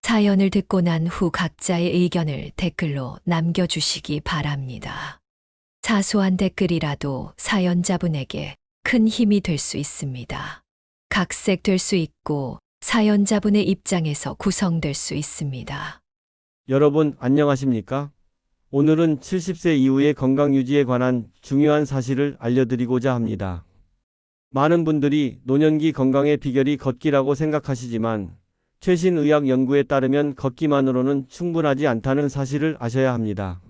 사연을 듣고 난 후 각자의 의견을 댓글로 남겨주시기 바랍니다. 사소한 댓글이라도 사연자분에게 큰 힘이 될 수 있습니다. 각색될 수 있고 사연자분의 입장에서 구성될 수 있습니다. 여러분 안녕하십니까? 오늘은 70세 이후의 건강 유지에 관한 중요한 사실을 알려드리고자 합니다. 많은 분들이 노년기 건강의 비결이 걷기라고 생각하시지만 최신 의학 연구에 따르면 걷기만으로는 충분하지 않다는 사실을 아셔야 합니다.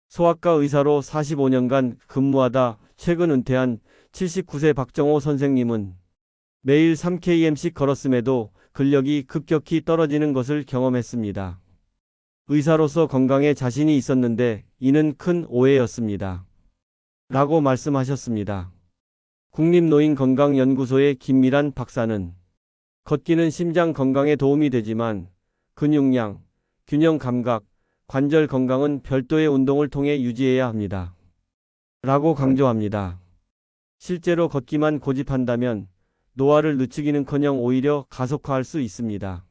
소아과 의사로 45년간 근무하다 최근 은퇴한 79세 박정호 선생님은 매일 3km씩 걸었음에도 근력이 급격히 떨어지는 것을 경험했습니다. 의사로서 건강에 자신이 있었는데 이는 큰 오해였습니다. 라고 말씀하셨습니다. 국립노인건강연구소의 김미란 박사는 걷기는 심장 건강에 도움이 되지만 근육량, 균형 감각, 관절 건강은 별도의 운동을 통해 유지해야 합니다. 라고 강조합니다. 실제로 걷기만 고집한다면 노화를 늦추기는커녕 오히려 가속화할 수 있습니다.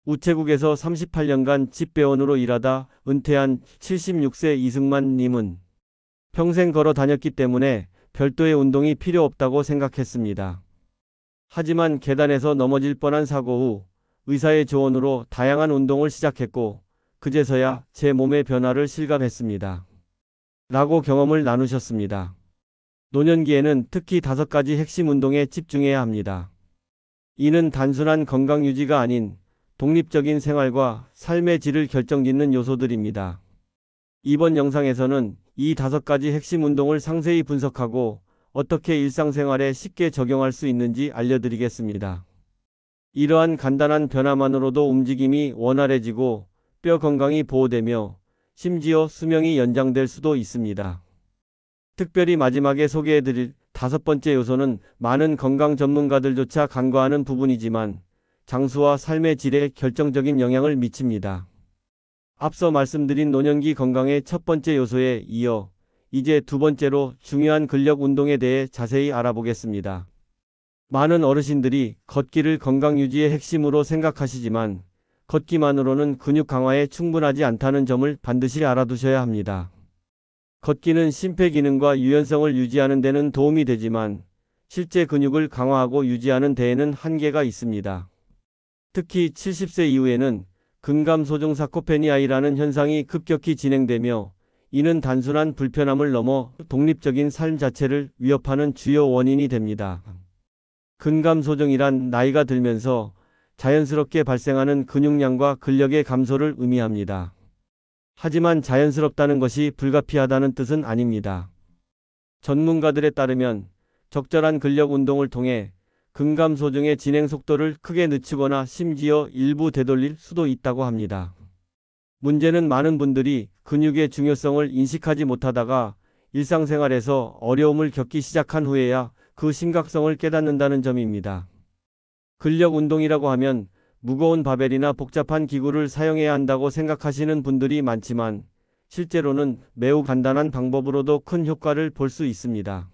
우체국에서 38년간 집배원으로 일하다 은퇴한 76세 이승만 님은 평생 걸어 다녔기 때문에 별도의 운동이 필요 없다고 생각했습니다. 하지만 계단에서 넘어질 뻔한 사고 후 의사의 조언으로 다양한 운동을 시작했고 그제서야 제 몸의 변화를 실감했습니다. 라고 경험을 나누셨습니다. 노년기에는 특히 5가지 핵심 운동에 집중해야 합니다. 이는 단순한 건강 유지가 아닌 독립적인 생활과 삶의 질을 결정짓는 요소들입니다. 이번 영상에서는 이 5가지 핵심 운동을 상세히 분석하고 어떻게 일상생활에 쉽게 적용할 수 있는지 알려드리겠습니다. 이러한 간단한 변화만으로도 움직임이 원활해지고 뼈 건강이 보호되며 심지어 수명이 연장될 수도 있습니다. 특별히 마지막에 소개해드릴 5번째 요소는 많은 건강 전문가들조차 간과하는 부분이지만 장수와 삶의 질에 결정적인 영향을 미칩니다. 앞서 말씀드린 노년기 건강의 첫 번째 요소에 이어 이제 2번째로 중요한 근력 운동에 대해 자세히 알아보겠습니다. 많은 어르신들이 걷기를 건강 유지의 핵심으로 생각하시지만 걷기만으로는 근육 강화에 충분하지 않다는 점을 반드시 알아두셔야 합니다. 걷기는 심폐기능과 유연성을 유지하는 데는 도움이 되지만 실제 근육을 강화하고 유지하는 데에는 한계가 있습니다. 특히 70세 이후에는 근감소증 사코페니아이라는 현상이 급격히 진행되며 이는 단순한 불편함을 넘어 독립적인 삶 자체를 위협하는 주요 원인이 됩니다. 근감소증이란 나이가 들면서 자연스럽게 발생하는 근육량과 근력의 감소를 의미합니다. 하지만 자연스럽다는 것이 불가피하다는 뜻은 아닙니다. 전문가들에 따르면 적절한 근력 운동을 통해 근감소증의 진행 속도를 크게 늦추거나 심지어 일부 되돌릴 수도 있다고 합니다. 문제는 많은 분들이 근육의 중요성을 인식하지 못하다가 일상생활에서 어려움을 겪기 시작한 후에야 그 심각성을 깨닫는다는 점입니다. 근력 운동이라고 하면 무거운 바벨이나 복잡한 기구를 사용해야 한다고 생각하시는 분들이 많지만 실제로는 매우 간단한 방법으로도 큰 효과를 볼 수 있습니다.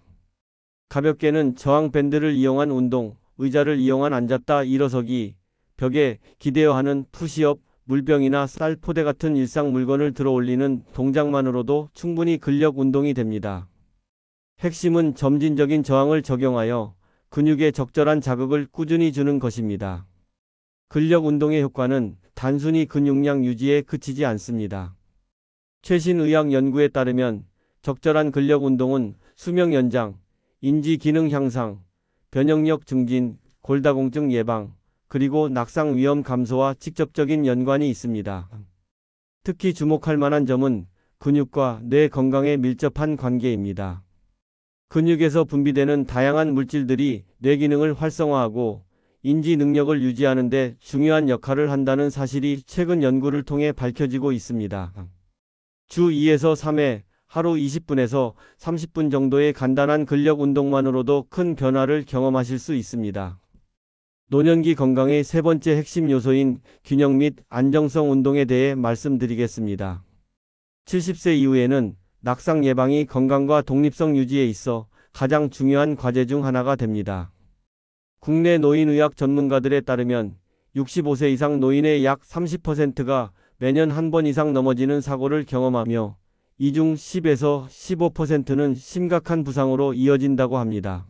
가볍게는 저항 밴드를 이용한 운동, 의자를 이용한 앉았다 일어서기, 벽에 기대어 하는 푸시업, 물병이나 쌀 포대 같은 일상 물건을 들어 올리는 동작만으로도 충분히 근력 운동이 됩니다. 핵심은 점진적인 저항을 적용하여 근육에 적절한 자극을 꾸준히 주는 것입니다. 근력 운동의 효과는 단순히 근육량 유지에 그치지 않습니다. 최신 의학 연구에 따르면 적절한 근력 운동은 수명 연장, 인지 기능 향상, 변형력 증진, 골다공증 예방, 그리고 낙상 위험 감소와 직접적인 연관이 있습니다. 특히 주목할 만한 점은 근육과 뇌 건강에 밀접한 관계입니다. 근육에서 분비되는 다양한 물질들이 뇌 기능을 활성화하고 인지 능력을 유지하는 데 중요한 역할을 한다는 사실이 최근 연구를 통해 밝혀지고 있습니다. 주 2에서 3회 하루 20분에서 30분 정도의 간단한 근력 운동만으로도 큰 변화를 경험하실 수 있습니다. 노년기 건강의 3번째 핵심 요소인 균형 및 안정성 운동에 대해 말씀드리겠습니다. 70세 이후에는 낙상 예방이 건강과 독립성 유지에 있어 가장 중요한 과제 중 하나가 됩니다. 국내 노인의학 전문가들에 따르면 65세 이상 노인의 약 30%가 매년 한 번 이상 넘어지는 사고를 경험하며 이 중 10에서 15%는 심각한 부상으로 이어진다고 합니다.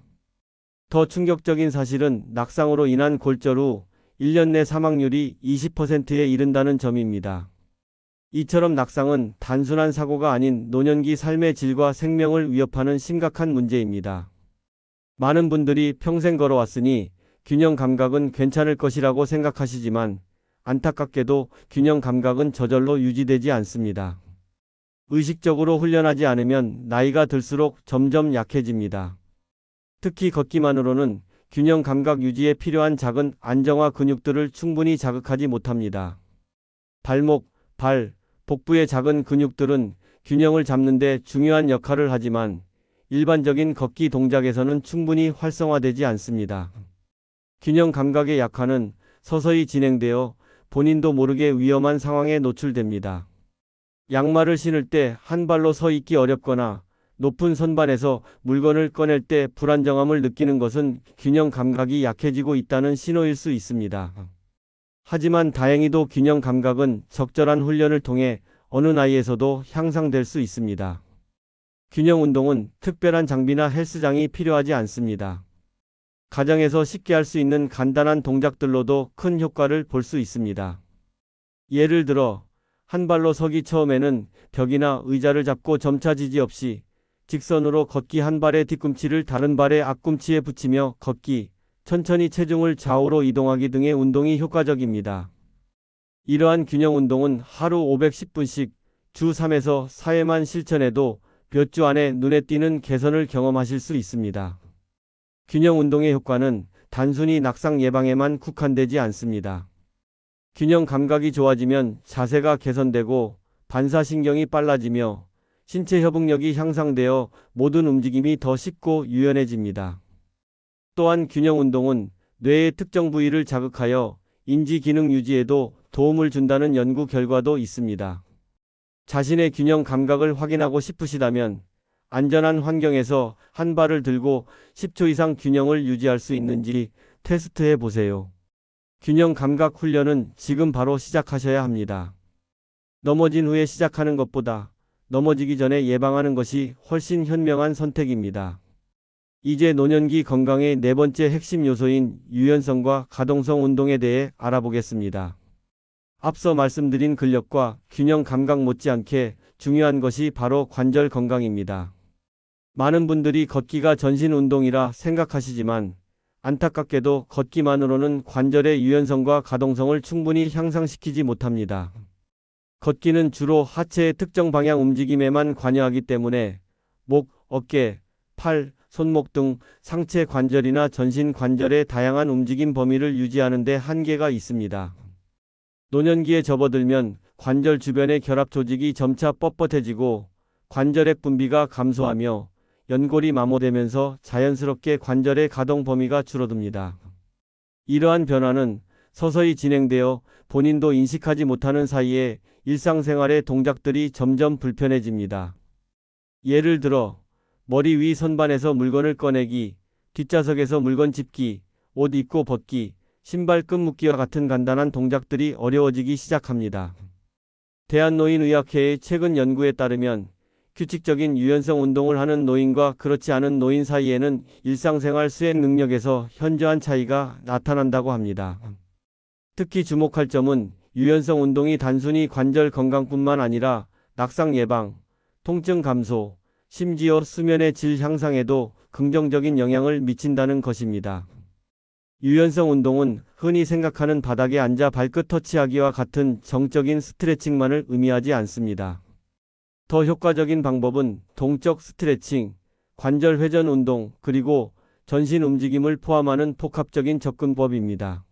더 충격적인 사실은 낙상으로 인한 골절 후 1년 내 사망률이 20%에 이른다는 점입니다. 이처럼 낙상은 단순한 사고가 아닌 노년기 삶의 질과 생명을 위협하는 심각한 문제입니다. 많은 분들이 평생 걸어왔으니 균형 감각은 괜찮을 것이라고 생각하시지만 안타깝게도 균형 감각은 저절로 유지되지 않습니다. 의식적으로 훈련하지 않으면 나이가 들수록 점점 약해집니다. 특히 걷기만으로는 균형 감각 유지에 필요한 작은 안정화 근육들을 충분히 자극하지 못합니다. 발목, 발, 복부의 작은 근육들은 균형을 잡는 데 중요한 역할을 하지만 일반적인 걷기 동작에서는 충분히 활성화되지 않습니다. 균형 감각의 약화는 서서히 진행되어 본인도 모르게 위험한 상황에 노출됩니다. 양말을 신을 때 한 발로 서 있기 어렵거나 높은 선반에서 물건을 꺼낼 때 불안정함을 느끼는 것은 균형 감각이 약해지고 있다는 신호일 수 있습니다. 하지만 다행히도 균형 감각은 적절한 훈련을 통해 어느 나이에서도 향상될 수 있습니다. 균형 운동은 특별한 장비나 헬스장이 필요하지 않습니다. 가정에서 쉽게 할 수 있는 간단한 동작들로도 큰 효과를 볼 수 있습니다. 예를 들어 한 발로 서기 처음에는 벽이나 의자를 잡고 점차 지지 없이 직선으로 걷기, 한 발의 뒤꿈치를 다른 발의 앞꿈치에 붙이며 걷기, 천천히 체중을 좌우로 이동하기 등의 운동이 효과적입니다. 이러한 균형 운동은 하루 510분씩 주 3에서 4회만 실천해도 몇 주 안에 눈에 띄는 개선을 경험하실 수 있습니다. 균형 운동의 효과는 단순히 낙상 예방에만 국한되지 않습니다. 균형 감각이 좋아지면 자세가 개선되고 반사신경이 빨라지며 신체 협응력이 향상되어 모든 움직임이 더 쉽고 유연해집니다. 또한 균형 운동은 뇌의 특정 부위를 자극하여 인지 기능 유지에도 도움을 준다는 연구 결과도 있습니다. 자신의 균형 감각을 확인하고 싶으시다면 안전한 환경에서 한 발을 들고 10초 이상 균형을 유지할 수 있는지 테스트해 보세요. 균형 감각 훈련은 지금 바로 시작하셔야 합니다. 넘어진 후에 시작하는 것보다 넘어지기 전에 예방하는 것이 훨씬 현명한 선택입니다. 이제 노년기 건강의 네 번째 핵심 요소인 유연성과 가동성 운동에 대해 알아보겠습니다. 앞서 말씀드린 근력과 균형 감각 못지않게 중요한 것이 바로 관절 건강입니다. 많은 분들이 걷기가 전신 운동이라 생각하시지만 안타깝게도 걷기만으로는 관절의 유연성과 가동성을 충분히 향상시키지 못합니다. 걷기는 주로 하체의 특정 방향 움직임에만 관여하기 때문에 목, 어깨, 팔, 손목 등 상체 관절이나 전신 관절의 다양한 움직임 범위를 유지하는 데 한계가 있습니다. 노년기에 접어들면 관절 주변의 결합 조직이 점차 뻣뻣해지고 관절액 분비가 감소하며 연골이 마모되면서 자연스럽게 관절의 가동 범위가 줄어듭니다. 이러한 변화는 서서히 진행되어 본인도 인식하지 못하는 사이에 일상생활의 동작들이 점점 불편해집니다. 예를 들어 머리 위 선반에서 물건을 꺼내기, 뒷좌석에서 물건 짚기, 옷 입고 벗기, 신발 끈 묶기와 같은 간단한 동작들이 어려워지기 시작합니다. 대한노인의학회의 최근 연구에 따르면 규칙적인 유연성 운동을 하는 노인과 그렇지 않은 노인 사이에는 일상생활 수행 능력에서 현저한 차이가 나타난다고 합니다. 특히 주목할 점은 유연성 운동이 단순히 관절 건강뿐만 아니라 낙상 예방, 통증 감소, 심지어 수면의 질 향상에도 긍정적인 영향을 미친다는 것입니다. 유연성 운동은 흔히 생각하는 바닥에 앉아 발끝 터치하기와 같은 정적인 스트레칭만을 의미하지 않습니다. 더 효과적인 방법은 동적 스트레칭, 관절 회전 운동, 그리고 전신 움직임을 포함하는 복합적인 접근법입니다.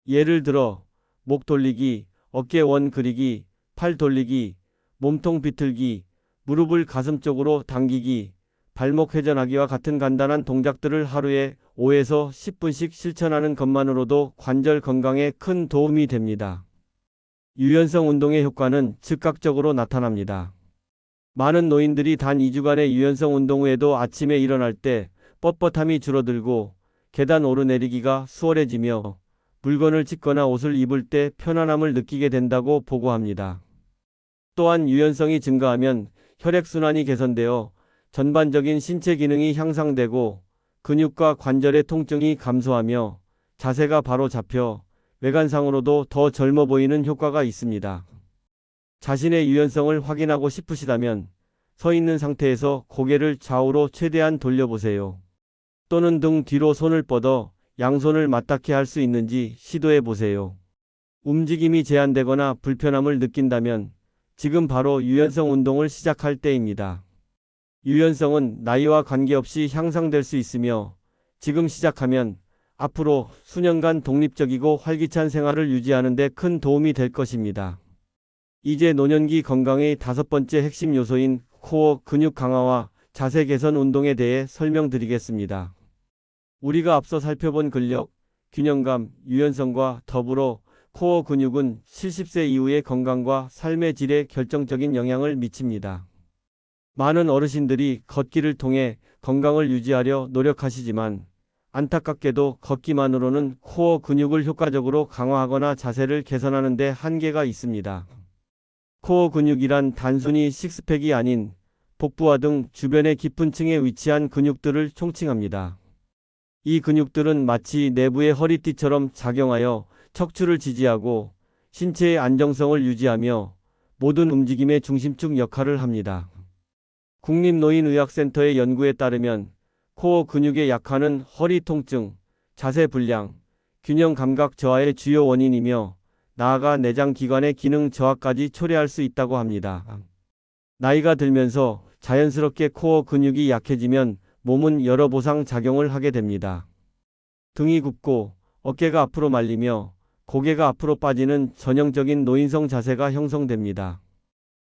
예를 들어 목 돌리기, 어깨 원 그리기, 팔 돌리기, 몸통 비틀기, 무릎을 가슴 쪽으로 당기기, 발목 회전하기와 같은 간단한 동작들을 하루에 5에서 10분씩 실천하는 것만으로도 관절 건강에 큰 도움이 됩니다. 유연성 운동의 효과는 즉각적으로 나타납니다. 많은 노인들이 단 2주간의 유연성 운동 후에도 아침에 일어날 때 뻣뻣함이 줄어들고 계단 오르내리기가 수월해지며 물건을 찢거나 옷을 입을 때 편안함을 느끼게 된다고 보고합니다. 또한 유연성이 증가하면 혈액순환이 개선되어 전반적인 신체 기능이 향상되고 근육과 관절의 통증이 감소하며 자세가 바로 잡혀 외관상으로도 더 젊어 보이는 효과가 있습니다. 자신의 유연성을 확인하고 싶으시다면 서 있는 상태에서 고개를 좌우로 최대한 돌려보세요. 또는 등 뒤로 손을 뻗어 양손을 맞닿게 할 수 있는지 시도해 보세요. 움직임이 제한되거나 불편함을 느낀다면 지금 바로 유연성 운동을 시작할 때입니다. 유연성은 나이와 관계없이 향상될 수 있으며 지금 시작하면 앞으로 수년간 독립적이고 활기찬 생활을 유지하는 데 큰 도움이 될 것입니다. 이제 노년기 건강의 5번째 핵심 요소인 코어 근육 강화와 자세 개선 운동에 대해 설명드리겠습니다. 우리가 앞서 살펴본 근력, 균형감, 유연성과 더불어 코어 근육은 70세 이후의 건강과 삶의 질에 결정적인 영향을 미칩니다. 많은 어르신들이 걷기를 통해 건강을 유지하려 노력하시지만 안타깝게도 걷기만으로는 코어 근육을 효과적으로 강화하거나 자세를 개선하는 데 한계가 있습니다. 코어 근육이란 단순히 식스팩이 아닌 복부와 등 주변의 깊은 층에 위치한 근육들을 총칭합니다. 이 근육들은 마치 내부의 허리띠처럼 작용하여 척추를 지지하고 신체의 안정성을 유지하며 모든 움직임의 중심축 역할을 합니다. 국립노인의학센터의 연구에 따르면 코어 근육의 약화는 허리 통증, 자세 불량, 균형 감각 저하의 주요 원인이며 나아가 내장 기관의 기능 저하까지 초래할 수 있다고 합니다. 나이가 들면서 자연스럽게 코어 근육이 약해지면 몸은 여러 보상 작용을 하게 됩니다. 등이 굽고 어깨가 앞으로 말리며 고개가 앞으로 빠지는 전형적인 노인성 자세가 형성됩니다.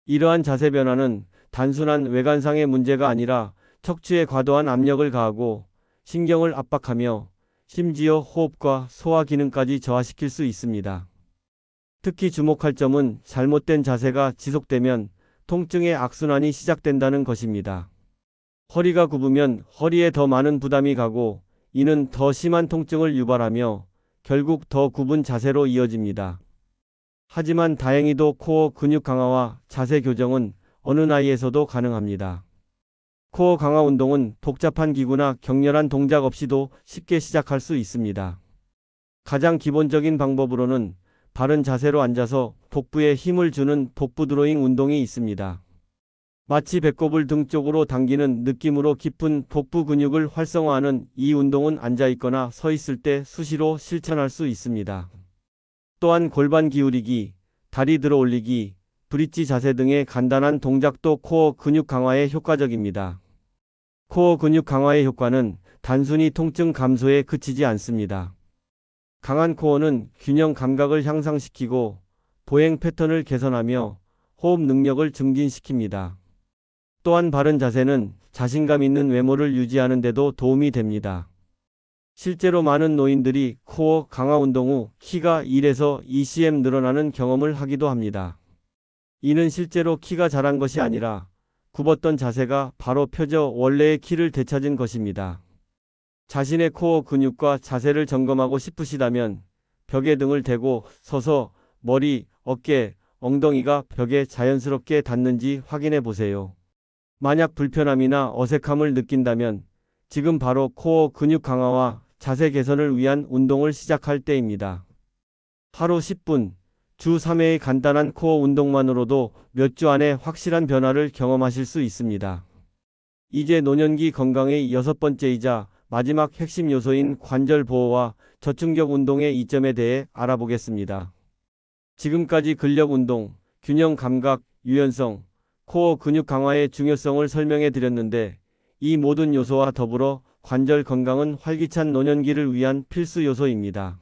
이러한 자세 변화는 단순한 외관상의 문제가 아니라 척추에 과도한 압력을 가하고 신경을 압박하며 심지어 호흡과 소화 기능까지 저하시킬 수 있습니다. 특히 주목할 점은 잘못된 자세가 지속되면 통증의 악순환이 시작된다는 것입니다. 허리가 굽으면 허리에 더 많은 부담이 가고 이는 더 심한 통증을 유발하며 결국 더 굽은 자세로 이어집니다. 하지만 다행히도 코어 근육 강화와 자세 교정은 어느 나이에서도 가능합니다. 코어 강화 운동은 복잡한 기구나 격렬한 동작 없이도 쉽게 시작할 수 있습니다. 가장 기본적인 방법으로는 바른 자세로 앉아서 복부에 힘을 주는 복부 드로잉 운동이 있습니다. 마치 배꼽을 등 쪽으로 당기는 느낌으로 깊은 복부 근육을 활성화하는 이 운동은 앉아있거나 서 있을 때 수시로 실천할 수 있습니다. 또한 골반 기울이기, 다리 들어 올리기, 브릿지 자세 등의 간단한 동작도 코어 근육 강화에 효과적입니다. 코어 근육 강화의 효과는 단순히 통증 감소에 그치지 않습니다. 강한 코어는 균형 감각을 향상시키고 보행 패턴을 개선하며 호흡 능력을 증진시킵니다. 또한 바른 자세는 자신감 있는 외모를 유지하는 데도 도움이 됩니다. 실제로 많은 노인들이 코어 강화 운동 후 키가 1에서 2cm 늘어나는 경험을 하기도 합니다. 이는 실제로 키가 자란 것이 아니라 굽었던 자세가 바로 펴져 원래의 키를 되찾은 것입니다. 자신의 코어 근육과 자세를 점검하고 싶으시다면 벽에 등을 대고 서서 머리, 어깨, 엉덩이가 벽에 자연스럽게 닿는지 확인해 보세요. 만약 불편함이나 어색함을 느낀다면 지금 바로 코어 근육 강화와 자세 개선을 위한 운동을 시작할 때입니다. 하루 10분, 주 3회의 간단한 코어 운동만으로도 몇 주 안에 확실한 변화를 경험하실 수 있습니다. 이제 노년기 건강의 6번째이자 마지막 핵심 요소인 관절 보호와 저충격 운동의 이점에 대해 알아보겠습니다. 지금까지 근력 운동, 균형 감각, 유연성, 코어 근육 강화의 중요성을 설명해 드렸는데 이 모든 요소와 더불어 관절 건강은 활기찬 노년기를 위한 필수 요소입니다.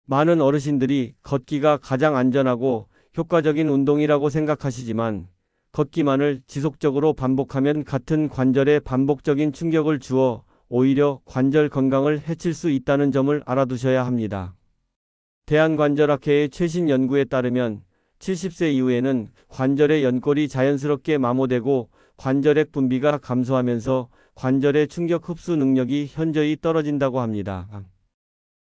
많은 어르신들이 걷기가 가장 안전하고 효과적인 운동이라고 생각하시지만 걷기만을 지속적으로 반복하면 같은 관절에 반복적인 충격을 주어 오히려 관절 건강을 해칠 수 있다는 점을 알아두셔야 합니다. 대한관절학회의 최신 연구에 따르면 70세 이후에는 관절의 연골이 자연스럽게 마모되고 관절액 분비가 감소하면서 관절의 충격 흡수 능력이 현저히 떨어진다고 합니다.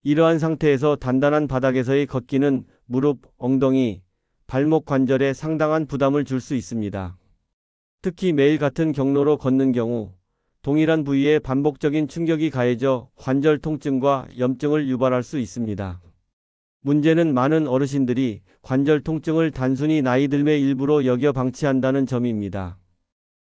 이러한 상태에서 단단한 바닥에서의 걷기는 무릎, 엉덩이, 발목 관절에 상당한 부담을 줄 수 있습니다. 특히 매일 같은 경로로 걷는 경우 동일한 부위에 반복적인 충격이 가해져 관절 통증과 염증을 유발할 수 있습니다. 문제는 많은 어르신들이 관절 통증을 단순히 나이 들매 일부로 여겨 방치한다는 점입니다.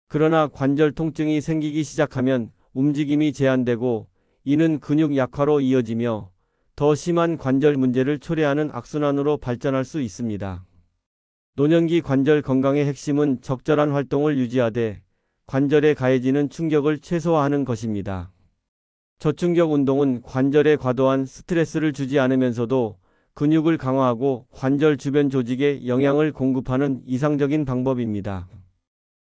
그러나 관절 통증이 생기기 시작하면 움직임이 제한되고 이는 근육 약화로 이어지며 더 심한 관절 문제를 초래하는 악순환으로 발전할 수 있습니다. 노년기 관절 건강의 핵심은 적절한 활동을 유지하되 관절에 가해지는 충격을 최소화하는 것입니다. 저충격 운동은 관절에 과도한 스트레스를 주지 않으면서도 근육을 강화하고 관절 주변 조직에 영양을 공급하는 이상적인 방법입니다.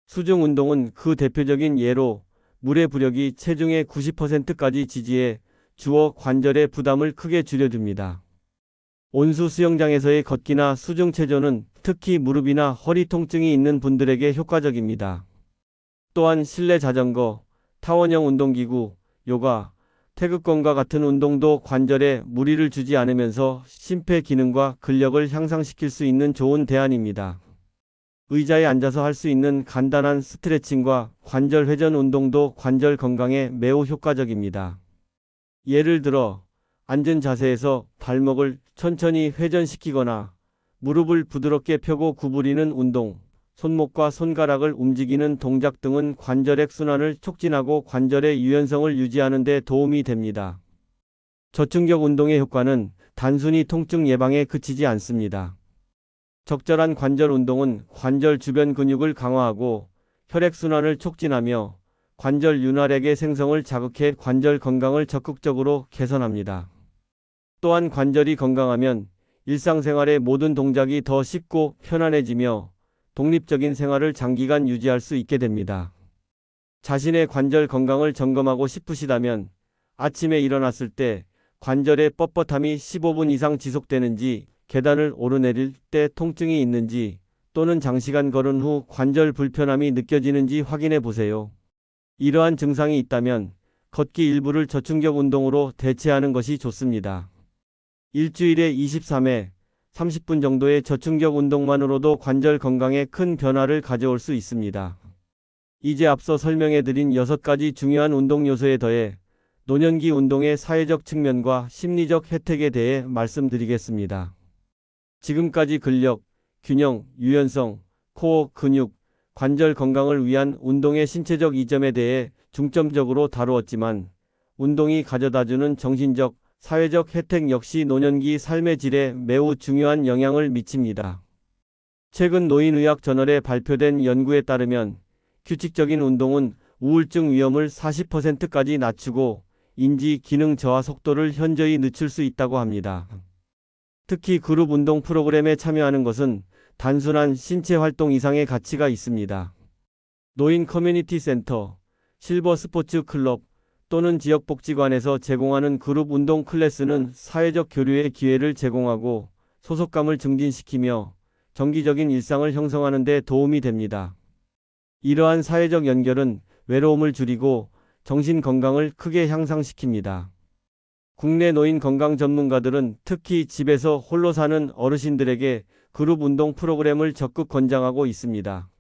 수중 운동은 그 대표적인 예로 물의 부력이 체중의 90%까지 지지해 주어 관절의 부담을 크게 줄여줍니다. 온수 수영장에서의 걷기나 수중 체조는 특히 무릎이나 허리 통증이 있는 분들에게 효과적입니다. 또한 실내 자전거, 타원형 운동기구, 요가, 태극권과 같은 운동도 관절에 무리를 주지 않으면서 심폐 기능과 근력을 향상시킬 수 있는 좋은 대안입니다. 의자에 앉아서 할 수 있는 간단한 스트레칭과 관절 회전 운동도 관절 건강에 매우 효과적입니다. 예를 들어 앉은 자세에서 발목을 천천히 회전시키거나 무릎을 부드럽게 펴고 구부리는 운동, 손목과 손가락을 움직이는 동작 등은 관절액 순환을 촉진하고 관절의 유연성을 유지하는 데 도움이 됩니다. 저충격 운동의 효과는 단순히 통증 예방에 그치지 않습니다. 적절한 관절 운동은 관절 주변 근육을 강화하고 혈액순환을 촉진하며 관절 윤활액의 생성을 자극해 관절 건강을 적극적으로 개선합니다. 또한 관절이 건강하면 일상생활의 모든 동작이 더 쉽고 편안해지며 독립적인 생활을 장기간 유지할 수 있게 됩니다. 자신의 관절 건강을 점검하고 싶으시다면 아침에 일어났을 때 관절의 뻣뻣함이 15분 이상 지속되는지, 계단을 오르내릴 때 통증이 있는지, 또는 장시간 걸은 후 관절 불편함이 느껴지는지 확인해 보세요. 이러한 증상이 있다면 걷기 일부를 저충격 운동으로 대체하는 것이 좋습니다. 일주일에 23회, 30분 정도의 저충격 운동만으로도 관절 건강에 큰 변화를 가져올 수 있습니다. 이제 앞서 설명해드린 6가지 중요한 운동 요소에 더해 노년기 운동의 사회적 측면과 심리적 혜택에 대해 말씀드리겠습니다. 지금까지 근력, 균형, 유연성, 코어, 근육, 관절 건강을 위한 운동의 신체적 이점에 대해 중점적으로 다루었지만 운동이 가져다주는 정신적, 사회적 혜택 역시 노년기 삶의 질에 매우 중요한 영향을 미칩니다. 최근 노인의학 저널에 발표된 연구에 따르면 규칙적인 운동은 우울증 위험을 40%까지 낮추고 인지 기능 저하 속도를 현저히 늦출 수 있다고 합니다. 특히 그룹 운동 프로그램에 참여하는 것은 단순한 신체 활동 이상의 가치가 있습니다. 노인 커뮤니티 센터, 실버 스포츠 클럽 또는 지역복지관에서 제공하는 그룹 운동 클래스는 사회적 교류의 기회를 제공하고 소속감을 증진시키며 정기적인 일상을 형성하는 데 도움이 됩니다. 이러한 사회적 연결은 외로움을 줄이고 정신 건강을 크게 향상시킵니다. 국내 노인 건강 전문가들은 특히 집에서 홀로 사는 어르신들에게 그룹 운동 프로그램을 적극 권장하고 있습니다.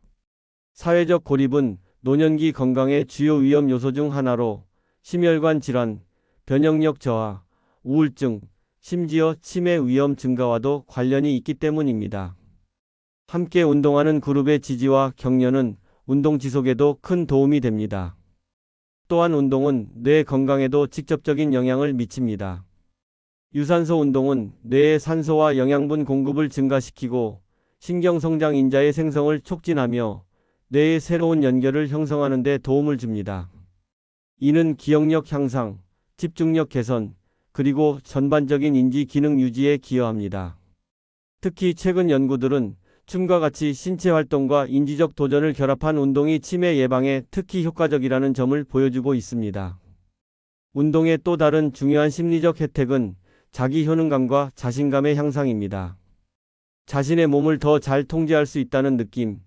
사회적 고립은 노년기 건강의 주요 위험 요소 중 하나로 심혈관 질환, 변형력 저하, 우울증, 심지어 치매 위험 증가와도 관련이 있기 때문입니다. 함께 운동하는 그룹의 지지와 격려는 운동 지속에도 큰 도움이 됩니다. 또한 운동은 뇌 건강에도 직접적인 영향을 미칩니다. 유산소 운동은 뇌의 산소와 영양분 공급을 증가시키고 신경성장 인자의 생성을 촉진하며 뇌의 새로운 연결을 형성하는 데 도움을 줍니다. 이는 기억력 향상, 집중력 개선, 그리고 전반적인 인지 기능 유지에 기여합니다. 특히 최근 연구들은 춤과 같이 신체 활동과 인지적 도전을 결합한 운동이 치매 예방에 특히 효과적이라는 점을 보여주고 있습니다. 운동의 또 다른 중요한 심리적 혜택은 자기 효능감과 자신감의 향상입니다. 자신의 몸을 더 잘 통제할 수 있다는 느낌,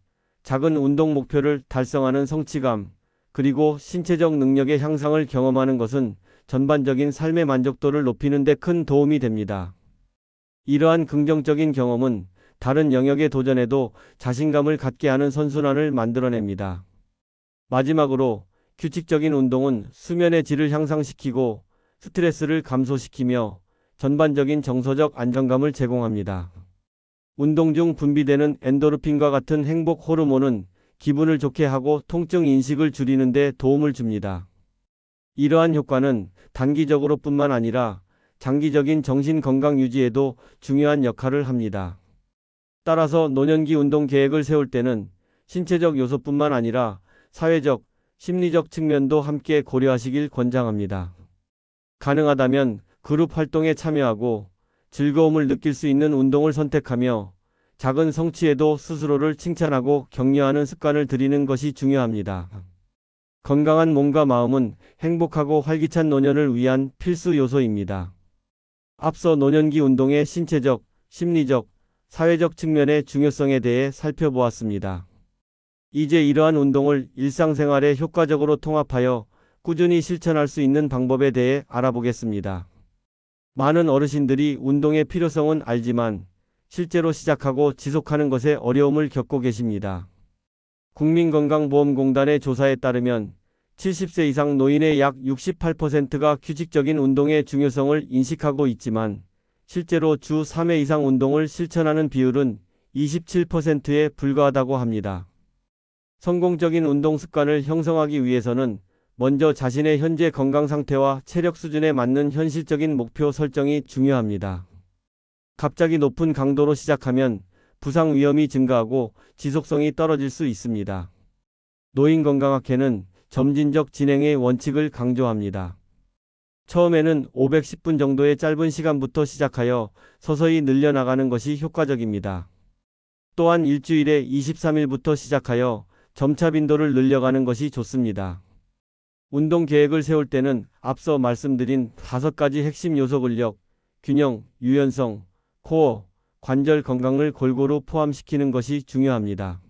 작은 운동 목표를 달성하는 성취감, 그리고 신체적 능력의 향상을 경험하는 것은 전반적인 삶의 만족도를 높이는 데 큰 도움이 됩니다. 이러한 긍정적인 경험은 다른 영역에 도전해도 자신감을 갖게 하는 선순환을 만들어냅니다. 마지막으로 규칙적인 운동은 수면의 질을 향상시키고 스트레스를 감소시키며 전반적인 정서적 안정감을 제공합니다. 운동 중 분비되는 엔도르핀과 같은 행복 호르몬은 기분을 좋게 하고 통증 인식을 줄이는 데 도움을 줍니다. 이러한 효과는 단기적으로 뿐만 아니라 장기적인 정신 건강 유지에도 중요한 역할을 합니다. 따라서 노년기 운동 계획을 세울 때는 신체적 요소뿐만 아니라 사회적, 심리적 측면도 함께 고려하시길 권장합니다. 가능하다면 그룹 활동에 참여하고 즐거움을 느낄 수 있는 운동을 선택하며 작은 성취에도 스스로를 칭찬하고 격려하는 습관을 들이는 것이 중요합니다. 건강한 몸과 마음은 행복하고 활기찬 노년을 위한 필수 요소입니다. 앞서 노년기 운동의 신체적, 심리적, 사회적 측면의 중요성에 대해 살펴보았습니다. 이제 이러한 운동을 일상생활에 효과적으로 통합하여 꾸준히 실천할 수 있는 방법에 대해 알아보겠습니다. 많은 어르신들이 운동의 필요성은 알지만 실제로 시작하고 지속하는 것에 어려움을 겪고 계십니다. 국민건강보험공단의 조사에 따르면 70세 이상 노인의 약 68%가 규칙적인 운동의 중요성을 인식하고 있지만 실제로 주 3회 이상 운동을 실천하는 비율은 27%에 불과하다고 합니다. 성공적인 운동 습관을 형성하기 위해서는 먼저 자신의 현재 건강 상태와 체력 수준에 맞는 현실적인 목표 설정이 중요합니다. 갑자기 높은 강도로 시작하면 부상 위험이 증가하고 지속성이 떨어질 수 있습니다. 노인건강학회는 점진적 진행의 원칙을 강조합니다. 처음에는 510분 정도의 짧은 시간부터 시작하여 서서히 늘려나가는 것이 효과적입니다. 또한 일주일에 23일부터 시작하여 점차 빈도를 늘려가는 것이 좋습니다. 운동 계획을 세울 때는 앞서 말씀드린 5가지 핵심 요소 근력, 균형, 유연성, 코어, 관절 건강을 골고루 포함시키는 것이 중요합니다.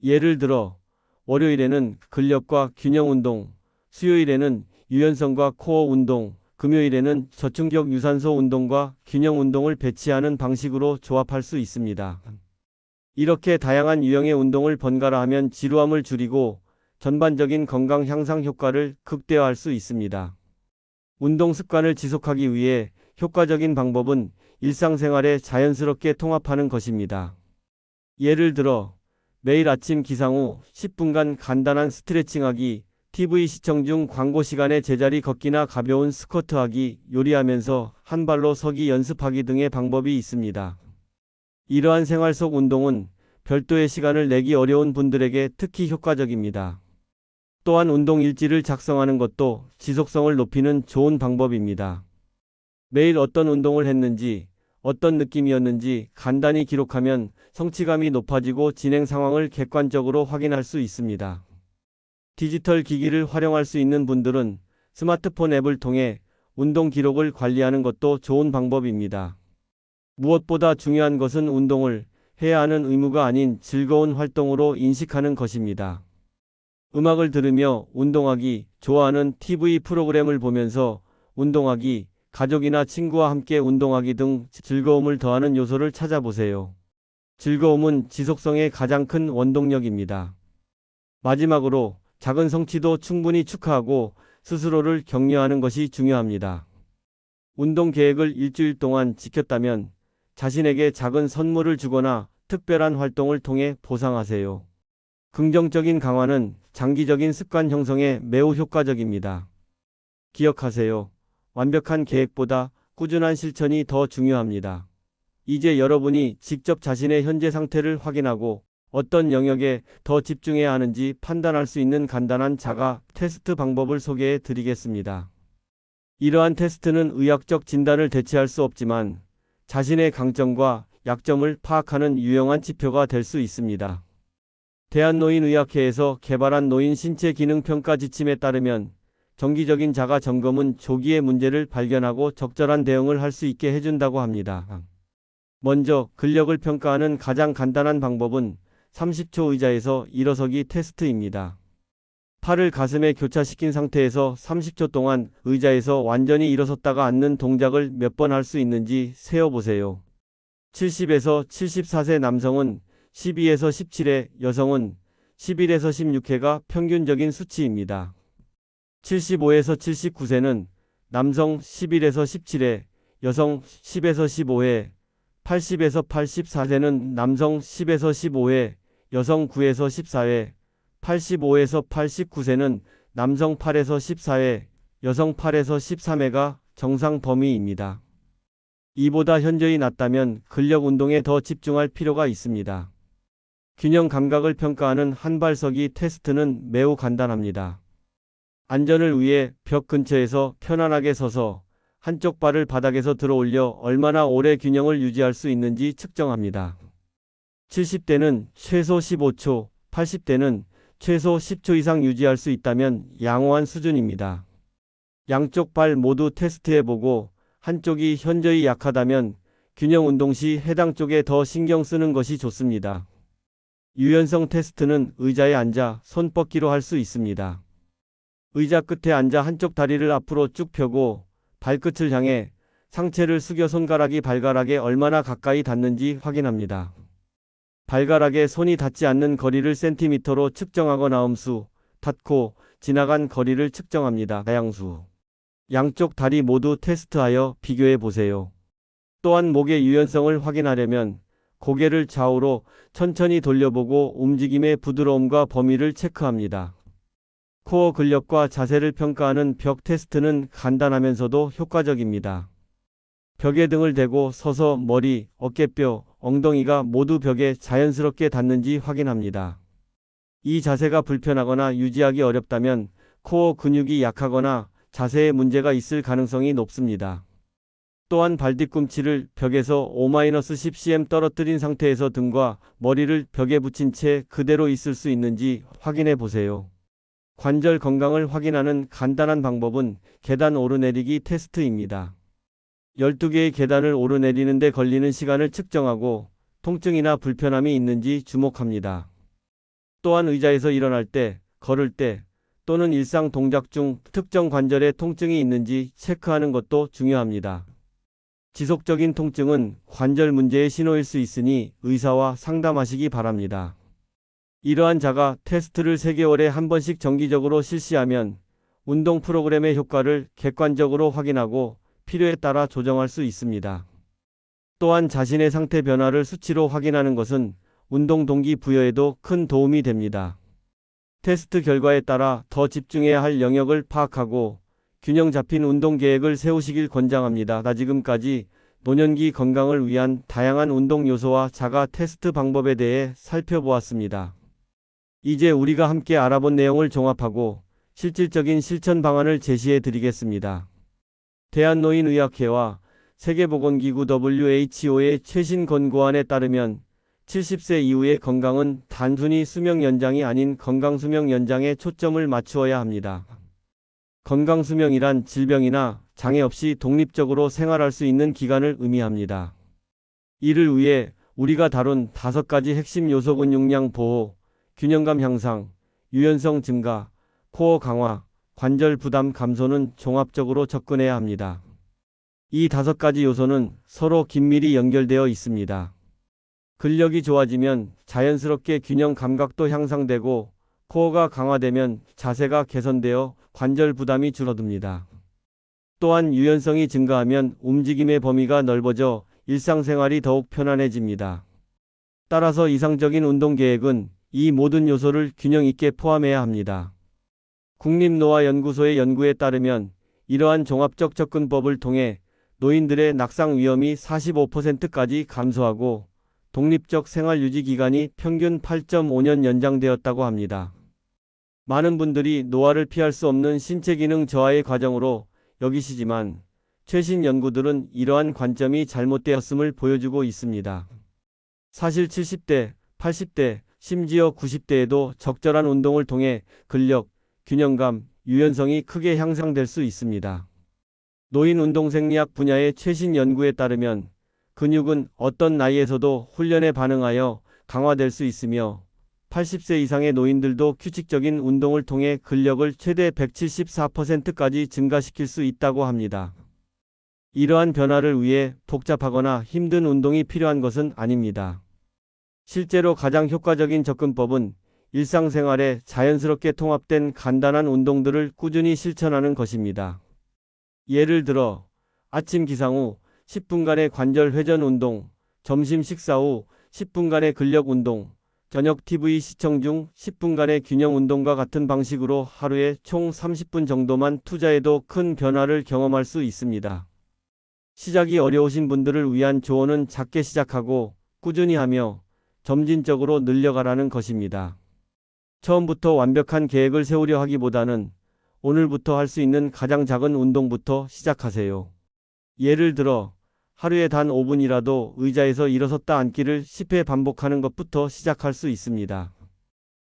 예를 들어 월요일에는 근력과 균형 운동, 수요일에는 유연성과 코어 운동, 금요일에는 저충격 유산소 운동과 균형 운동을 배치하는 방식으로 조합할 수 있습니다. 이렇게 다양한 유형의 운동을 번갈아 하면 지루함을 줄이고 전반적인 건강 향상 효과를 극대화할 수 있습니다. 운동 습관을 지속하기 위해 효과적인 방법은 일상생활에 자연스럽게 통합하는 것입니다. 예를 들어 매일 아침 기상 후 10분간 간단한 스트레칭하기, TV 시청 중 광고 시간에 제자리 걷기나 가벼운 스쿼트하기, 요리하면서 한 발로 서기 연습하기 등의 방법이 있습니다. 이러한 생활 속 운동은 별도의 시간을 내기 어려운 분들에게 특히 효과적입니다. 또한 운동 일지를 작성하는 것도 지속성을 높이는 좋은 방법입니다. 매일 어떤 운동을 했는지, 어떤 느낌이었는지 간단히 기록하면 성취감이 높아지고 진행 상황을 객관적으로 확인할 수 있습니다. 디지털 기기를 활용할 수 있는 분들은 스마트폰 앱을 통해 운동 기록을 관리하는 것도 좋은 방법입니다. 무엇보다 중요한 것은 운동을 해야 하는 의무가 아닌 즐거운 활동으로 인식하는 것입니다. 음악을 들으며 운동하기, 좋아하는 TV 프로그램을 보면서 운동하기, 가족이나 친구와 함께 운동하기 등 즐거움을 더하는 요소를 찾아보세요. 즐거움은 지속성의 가장 큰 원동력입니다. 마지막으로 작은 성취도 충분히 축하하고 스스로를 격려하는 것이 중요합니다. 운동 계획을 일주일 동안 지켰다면 자신에게 작은 선물을 주거나 특별한 활동을 통해 보상하세요. 긍정적인 강화는 장기적인 습관 형성에 매우 효과적입니다. 기억하세요. 완벽한 계획보다 꾸준한 실천이 더 중요합니다. 이제 여러분이 직접 자신의 현재 상태를 확인하고 어떤 영역에 더 집중해야 하는지 판단할 수 있는 간단한 자가 테스트 방법을 소개해 드리겠습니다. 이러한 테스트는 의학적 진단을 대체할 수 없지만 자신의 강점과 약점을 파악하는 유용한 지표가 될 수 있습니다. 대한노인의학회에서 개발한 노인 신체 기능 평가 지침에 따르면 정기적인 자가 점검은 조기에 문제를 발견하고 적절한 대응을 할 수 있게 해준다고 합니다. 먼저 근력을 평가하는 가장 간단한 방법은 30초 의자에서 일어서기 테스트입니다. 팔을 가슴에 교차시킨 상태에서 30초 동안 의자에서 완전히 일어섰다가 앉는 동작을 몇 번 할 수 있는지 세어보세요. 70에서 74세 남성은 12에서 17회, 여성은 11에서 16회가 평균적인 수치입니다. 75에서 79세는 남성 11에서 17회, 여성 10에서 15회, 80에서 84세는 남성 10에서 15회, 여성 9에서 14회, 85에서 89세는 남성 8에서 14회, 여성 8에서 13회가 정상 범위입니다. 이보다 현저히 낮다면 근력 운동에 더 집중할 필요가 있습니다. 균형 감각을 평가하는 한발서기 테스트는 매우 간단합니다. 안전을 위해 벽 근처에서 편안하게 서서 한쪽 발을 바닥에서 들어 올려 얼마나 오래 균형을 유지할 수 있는지 측정합니다. 70대는 최소 15초, 80대는 최소 10초 이상 유지할 수 있다면 양호한 수준입니다. 양쪽 발 모두 테스트해보고 한쪽이 현저히 약하다면 균형 운동 시 해당 쪽에 더 신경 쓰는 것이 좋습니다. 유연성 테스트는 의자에 앉아 손 뻗기로 할 수 있습니다. 의자 끝에 앉아 한쪽 다리를 앞으로 쭉 펴고 발끝을 향해 상체를 숙여 손가락이 발가락에 얼마나 가까이 닿는지 확인합니다. 발가락에 손이 닿지 않는 거리를 센티미터로 측정하거나 음수, 닿고 지나간 거리를 측정합니다. 다양수. 양쪽 다리 모두 테스트하여 비교해 보세요. 또한 목의 유연성을 확인하려면 고개를 좌우로 천천히 돌려보고 움직임의 부드러움과 범위를 체크합니다. 코어 근력과 자세를 평가하는 벽 테스트는 간단하면서도 효과적입니다. 벽에 등을 대고 서서 머리, 어깨뼈, 엉덩이가 모두 벽에 자연스럽게 닿는지 확인합니다. 이 자세가 불편하거나 유지하기 어렵다면 코어 근육이 약하거나 자세에 문제가 있을 가능성이 높습니다. 또한 발뒤꿈치를 벽에서 5-10cm 떨어뜨린 상태에서 등과 머리를 벽에 붙인 채 그대로 있을 수 있는지 확인해 보세요. 관절 건강을 확인하는 간단한 방법은 계단 오르내리기 테스트입니다. 12개의 계단을 오르내리는 데 걸리는 시간을 측정하고 통증이나 불편함이 있는지 주목합니다. 또한 의자에서 일어날 때, 걸을 때 또는 일상 동작 중 특정 관절에 통증이 있는지 체크하는 것도 중요합니다. 지속적인 통증은 관절 문제의 신호일 수 있으니 의사와 상담하시기 바랍니다. 이러한 자가 테스트를 3개월에 한 번씩 정기적으로 실시하면 운동 프로그램의 효과를 객관적으로 확인하고 필요에 따라 조정할 수 있습니다. 또한 자신의 상태 변화를 수치로 확인하는 것은 운동 동기 부여에도 큰 도움이 됩니다. 테스트 결과에 따라 더 집중해야 할 영역을 파악하고 균형 잡힌 운동 계획을 세우시길 권장합니다. 지금까지 노년기 건강을 위한 다양한 운동 요소와 자가 테스트 방법에 대해 살펴보았습니다. 이제 우리가 함께 알아본 내용을 종합하고 실질적인 실천 방안을 제시해 드리겠습니다. 대한노인의학회와 세계보건기구 WHO의 최신 권고안에 따르면 70세 이후의 건강은 단순히 수명 연장이 아닌 건강수명 연장에 초점을 맞추어야 합니다. 건강수명이란 질병이나 장애 없이 독립적으로 생활할 수 있는 기간을 의미합니다. 이를 위해 우리가 다룬 5가지 핵심 요소 근육량 보호, 균형감 향상, 유연성 증가, 코어 강화, 관절 부담 감소는 종합적으로 접근해야 합니다. 이 5가지 요소는 서로 긴밀히 연결되어 있습니다. 근력이 좋아지면 자연스럽게 균형 감각도 향상되고 코어가 강화되면 자세가 개선되어 관절 부담이 줄어듭니다. 또한 유연성이 증가하면 움직임의 범위가 넓어져 일상생활이 더욱 편안해집니다. 따라서 이상적인 운동 계획은 이 모든 요소를 균형 있게 포함해야 합니다. 국립노화연구소의 연구에 따르면 이러한 종합적 접근법을 통해 노인들의 낙상 위험이 45%까지 감소하고 독립적 생활 유지 기간이 평균 8.5년 연장되었다고 합니다. 많은 분들이 노화를 피할 수 없는 신체 기능 저하의 과정으로 여기시지만 최신 연구들은 이러한 관점이 잘못되었음을 보여주고 있습니다. 사실 70대, 80대, 심지어 90대에도 적절한 운동을 통해 근력, 균형감, 유연성이 크게 향상될 수 있습니다. 노인 운동생리학 분야의 최신 연구에 따르면 근육은 어떤 나이에서도 훈련에 반응하여 강화될 수 있으며 80세 이상의 노인들도 규칙적인 운동을 통해 근력을 최대 174%까지 증가시킬 수 있다고 합니다. 이러한 변화를 위해 복잡하거나 힘든 운동이 필요한 것은 아닙니다. 실제로 가장 효과적인 접근법은 일상생활에 자연스럽게 통합된 간단한 운동들을 꾸준히 실천하는 것입니다. 예를 들어 아침 기상 후 10분간의 관절 회전 운동, 점심 식사 후 10분간의 근력 운동, 저녁 TV 시청 중 10분간의 균형 운동과 같은 방식으로 하루에 총 30분 정도만 투자해도 큰 변화를 경험할 수 있습니다. 시작이 어려우신 분들을 위한 조언은 작게 시작하고 꾸준히 하며 점진적으로 늘려가라는 것입니다. 처음부터 완벽한 계획을 세우려 하기보다는 오늘부터 할 수 있는 가장 작은 운동부터 시작하세요. 예를 들어 하루에 단 5분이라도 의자에서 일어섰다 앉기를 10회 반복하는 것부터 시작할 수 있습니다.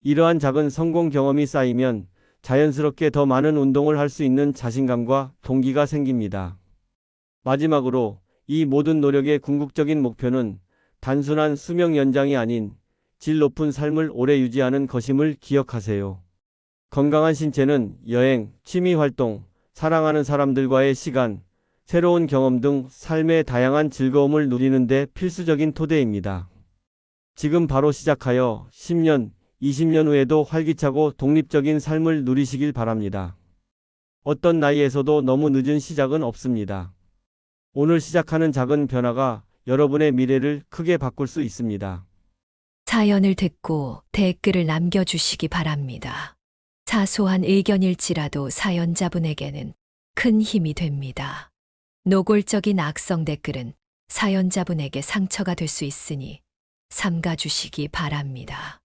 이러한 작은 성공 경험이 쌓이면 자연스럽게 더 많은 운동을 할 수 있는 자신감과 동기가 생깁니다. 마지막으로 이 모든 노력의 궁극적인 목표는 단순한 수명 연장이 아닌 질 높은 삶을 오래 유지하는 것임을 기억하세요. 건강한 신체는 여행, 취미 활동, 사랑하는 사람들과의 시간, 새로운 경험 등 삶의 다양한 즐거움을 누리는 데 필수적인 토대입니다. 지금 바로 시작하여 10년, 20년 후에도 활기차고 독립적인 삶을 누리시길 바랍니다. 어떤 나이에서도 너무 늦은 시작은 없습니다. 오늘 시작하는 작은 변화가 여러분의 미래를 크게 바꿀 수 있습니다. 사연을 듣고 댓글을 남겨주시기 바랍니다. 사소한 의견일지라도 사연자분에게는 큰 힘이 됩니다. 노골적인 악성 댓글은 사연자분에게 상처가 될 수 있으니 삼가주시기 바랍니다.